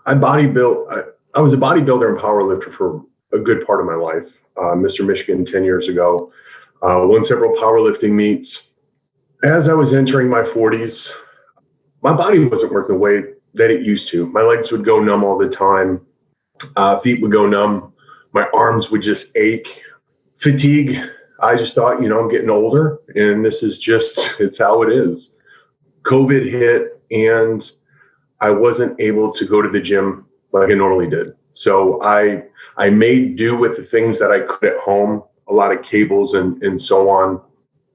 I bodybuilt. I was a bodybuilder and powerlifter for a good part of my life. Mr. Michigan 10 years ago, won several powerlifting meets. As I was entering my 40s, my body wasn't working the way that it used to. My legs would go numb all the time. Feet would go numb. My arms would just ache. Fatigue. I just thought, I'm getting older and this is just, it's how it is. COVID hit and I wasn't able to go to the gym like I normally did. So I made do with the things that I could at home, a lot of cables and so on.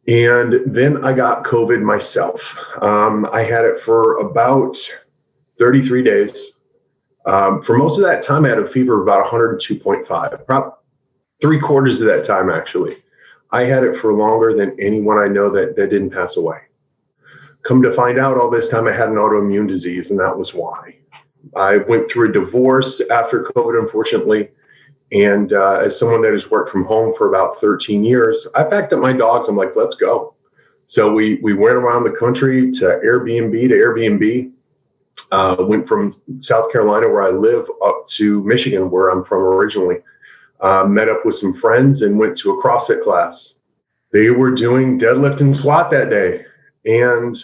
And then I got COVID myself. I had it for about 33 days. For most of that time, I had a fever of about 102.5, probably 3/4 of that time, actually. I had it for longer than anyone I know that didn't pass away. Come to find out, all this time I had an autoimmune disease, and that was why. I went through a divorce after COVID, unfortunately. And as someone that has worked from home for about 13 years, I packed up my dogs. I'm like, let's go. So we went around the country to Airbnb. Went from South Carolina, where I live, up to Michigan, where I'm from originally. Met up with some friends and went to a CrossFit class. They were doing deadlift and squat that day. And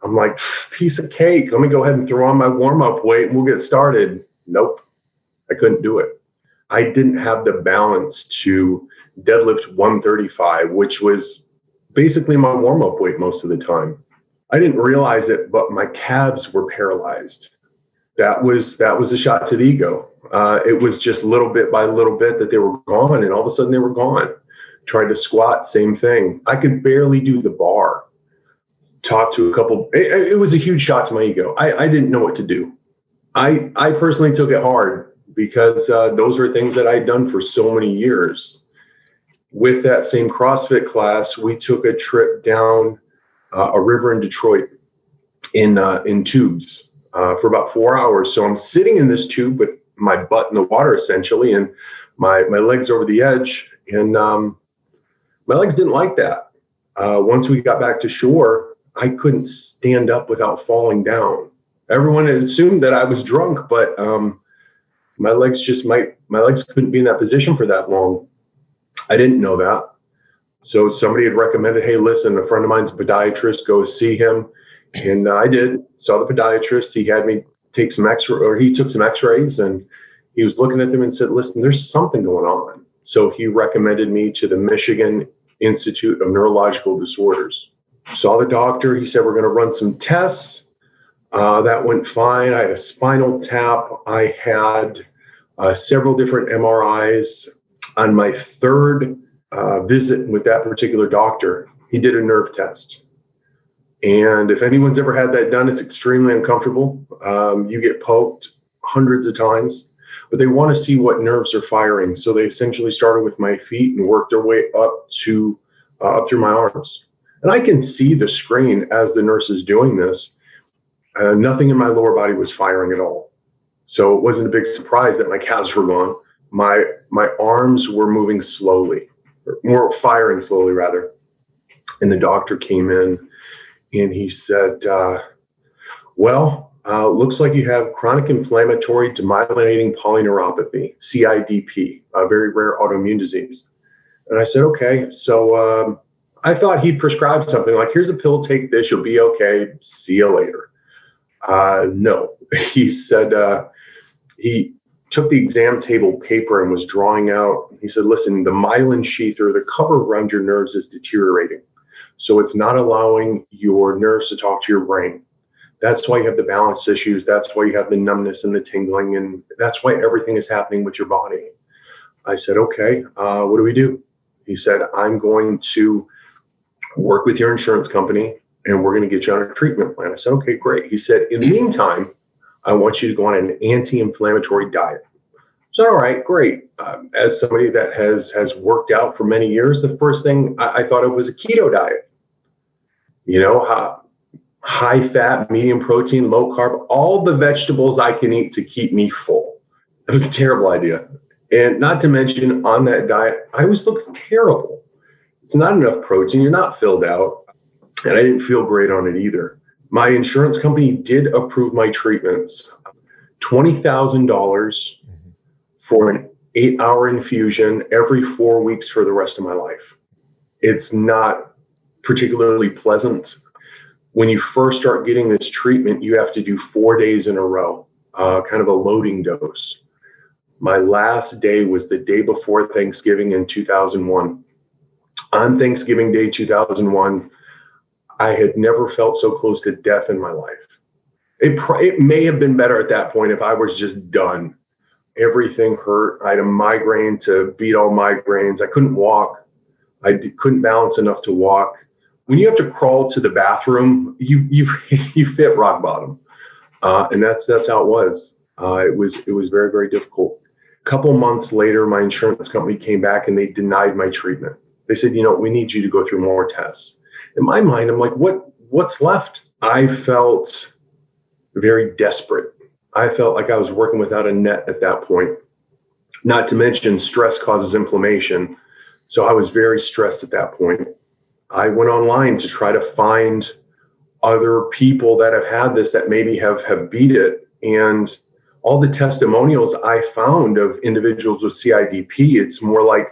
I'm like, piece of cake. Let me go ahead and throw on my warm-up weight and we'll get started. Nope, I couldn't do it. I didn't have the balance to deadlift 135, which was basically my warm-up weight most of the time. I didn't realize it, but my calves were paralyzed. That was a shot to the ego. It was just little bit by little bit that they were gone, and all of a sudden they were gone. Tried to squat, same thing. I could barely do the bar. Talked to a couple. It was a huge shot to my ego. I didn't know what to do. I personally took it hard because those were things that I'd done for so many years. With that same CrossFit class, we took a trip down a river in Detroit in tubes for about 4 hours. So I'm sitting in this tube with my butt in the water, essentially, and my legs over the edge. And my legs didn't like that. Once we got back to shore, I couldn't stand up without falling down. Everyone had assumed that I was drunk, but my legs couldn't be in that position for that long. I didn't know that. So somebody had recommended, hey, listen, a friend of mine's a podiatrist, go see him. And I did, saw the podiatrist. He had me take some he took some x-rays and he was looking at them and said, listen, there's something going on. So he recommended me to the Michigan Institute of Neurological Disorders. Saw the doctor. He said, we're going to run some tests. That went fine. I had a spinal tap. I had several different MRIs. On my third visit with that particular doctor, he did a nerve test. And if anyone's ever had that done, it's extremely uncomfortable. You get poked hundreds of times, but they want to see what nerves are firing. So they essentially started with my feet and worked their way up through my arms. And I can see the screen as the nurse is doing this. Nothing in my lower body was firing at all. So it wasn't a big surprise that my calves were gone. My arms were moving slowly, or more firing slowly rather. And the doctor came in and he said, looks like you have chronic inflammatory demyelinating polyneuropathy, CIDP, a very rare autoimmune disease. And I said, okay. So I thought he'd prescribe something like, here's a pill, take this, you'll be okay, see you later. No, he said, he took the exam table paper and was drawing out. He said, listen, the myelin sheath or the cover around your nerves is deteriorating. So it's not allowing your nerves to talk to your brain. That's why you have the balance issues. That's why you have the numbness and the tingling. And that's why everything is happening with your body. I said, okay, what do we do? He said, I'm going to work with your insurance company and we're going to get you on a treatment plan. I said, okay, great. He said, in the meantime, I want you to go on an anti-inflammatory diet. So, all right, great. As somebody that has worked out for many years, the first thing I thought of was a keto diet. High fat, medium protein, low carb, all the vegetables I can eat to keep me full. It was a terrible idea. And not to mention on that diet, I always looked terrible. It's not enough protein. You're not filled out. And I didn't feel great on it either. My insurance company did approve my treatments. $20,000 for an 8-hour infusion every 4 weeks for the rest of my life. It's not particularly pleasant. When you first start getting this treatment, you have to do 4 days in a row, kind of a loading dose. My last day was the day before Thanksgiving in 2001. On Thanksgiving Day 2001, I had never felt so close to death in my life. It may have been better at that point if I was just done. Everything hurt. I had a migraine to beat all migraines. I couldn't walk. Couldn't balance enough to walk. When you have to crawl to the bathroom, you hit rock bottom, and that's how it was. It was very, very difficult. A couple months later, my insurance company came back and they denied my treatment. They said, we need you to go through more tests. In my mind, I'm like, what's left? I felt very desperate. I felt like I was working without a net at that point. Not to mention stress causes inflammation. So I was very stressed at that point. I went online to try to find other people that have had this that maybe have beat it. And all the testimonials I found of individuals with CIDP, it's more like,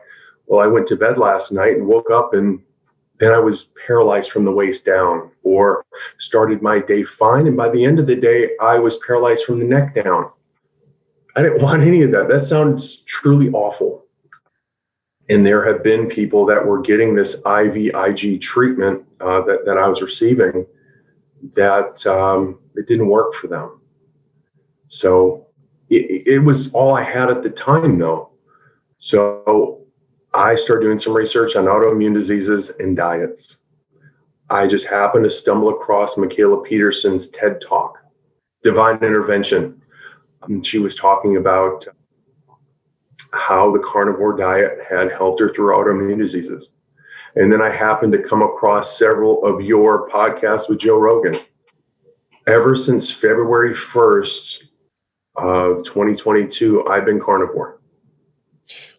well, I went to bed last night and woke up and then I was paralyzed from the waist down, or started my day fine. And by the end of the day, I was paralyzed from the neck down. I didn't want any of that. That sounds truly awful. And there have been people that were getting this IVIG treatment that I was receiving that it didn't work for them. So it was all I had at the time, though. So I started doing some research on autoimmune diseases and diets. I just happened to stumble across Michaela Peterson's TED Talk, Divine Intervention. And she was talking about how the carnivore diet had helped her through autoimmune diseases. And then I happened to come across several of your podcasts with Joe Rogan. Ever since February 1st of 2022, I've been carnivore.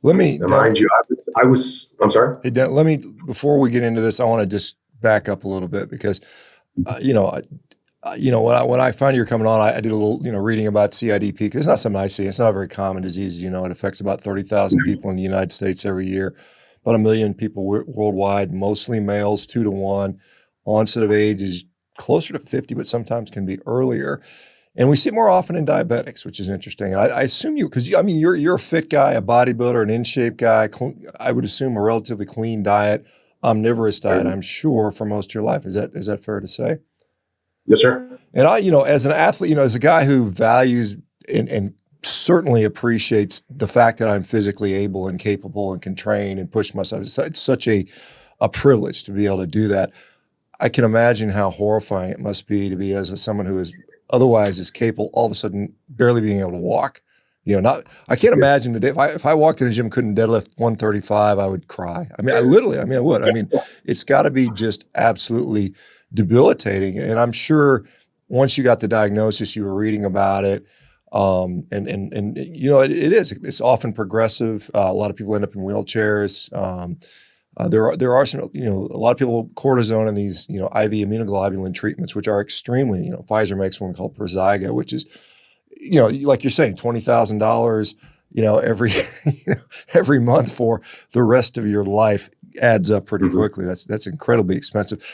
Let me mind you, I'm sorry. Hey, let me, before we get into this, I want to just back up a little bit because, when I found you were coming on, I did a little, reading about CIDP because it's not something I see. It's not a very common disease. It affects about 30,000 people in the United States every year, about 1 million people worldwide, mostly males, 2 to 1. Onset of age is closer to 50, but sometimes can be earlier. And we see it more often in diabetics, which is interesting. And I assume you're a fit guy, a bodybuilder, an in-shape guy. I would assume a relatively clean diet, omnivorous diet, I'm sure, for most of your life. Is that fair to say? Yes, sir. And as an athlete, as a guy who values and certainly appreciates the fact that I'm physically able and capable and can train and push myself. It's such a privilege to be able to do that. I can imagine how horrifying it must be to be as someone who is otherwise is capable, all of a sudden barely being able to walk. I can't imagine the day if I walked in a gym and couldn't deadlift 135, I would cry. I would. It's got to be just absolutely debilitating. And I'm sure once you got the diagnosis, you were reading about it. It is. It's often progressive. A lot of people end up in wheelchairs. There are some, a lot of people cortisone and these, IV immunoglobulin treatments, which are extremely, Pfizer makes one called Perzyga, which is, like you're saying, $20,000, every month for the rest of your life adds up pretty quickly. That's incredibly expensive.